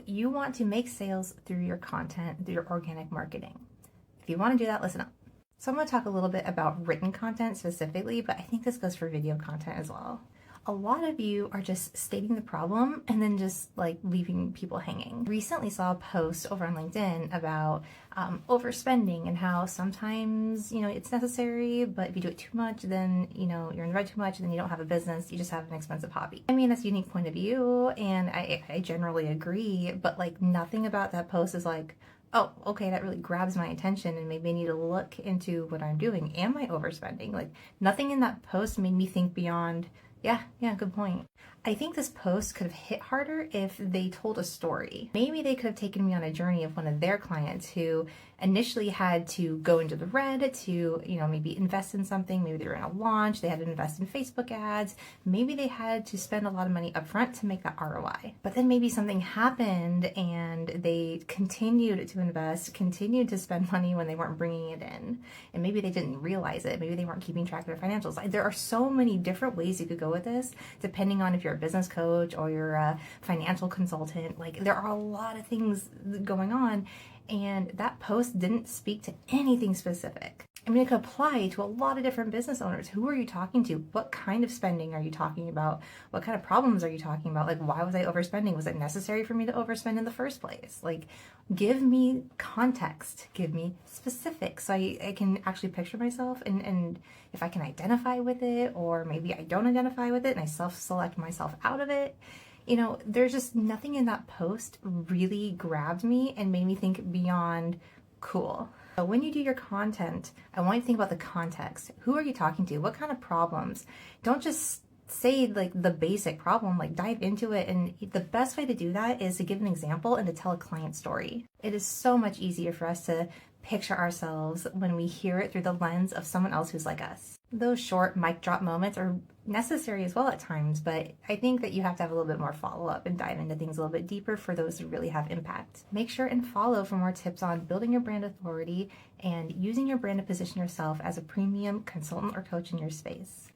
you want to make sales through your content, through your organic marketing. If you want to do that, listen up. So I'm going to talk a little bit about written content specifically, but I think this goes for video content as well. A lot of you are just stating the problem and then just like leaving people hanging. Recently saw a post over on LinkedIn about overspending and how sometimes, it's necessary, but if you do it too much, then, you're in the red too much and then you don't have a business, you just have an expensive hobby. I mean, that's a unique point of view and I generally agree, but like nothing about that post is like, oh, okay, that really grabs my attention and maybe I need to look into what I'm doing. Am I overspending? Like nothing in that post made me think beyond, yeah, good point. I think this post could have hit harder if they told a story. Maybe they could have taken me on a journey of one of their clients who initially had to go into the red to, maybe invest in something. Maybe they were in a launch, they had to invest in Facebook ads. Maybe they had to spend a lot of money upfront to make that ROI. But then maybe something happened and they continued to invest, continued to spend money when they weren't bringing it in. And maybe they didn't realize it. Maybe they weren't keeping track of their financials. There are so many different ways you could go with this, depending on if you're a business coach or you're a financial consultant. Like there are a lot of things going on, and that post didn't speak to anything specific. I mean, it could apply to a lot of different business owners. Who are you talking to? What kind of spending are you talking about? What kind of problems are you talking about? Like, why was I overspending? Was it necessary for me to overspend in the first place? Like, give me context, give me specifics so I can actually picture myself and if I can identify with it, or maybe I don't identify with it and I self-select myself out of it. There's just nothing in that post really grabbed me and made me think beyond cool. So when you do your content, I want you to think about the context. Who are you talking to? What kind of problems? Don't just say like the basic problem, like dive into it. And the best way to do that is to give an example and to tell a client story. It is so much easier for us to picture ourselves when we hear it through the lens of someone else who's like us. Those short mic drop moments are necessary as well at times, but I think that you have to have a little bit more follow-up and dive into things a little bit deeper for those who really have impact. Make sure and follow for more tips on building your brand authority and using your brand to position yourself as a premium consultant or coach in your space.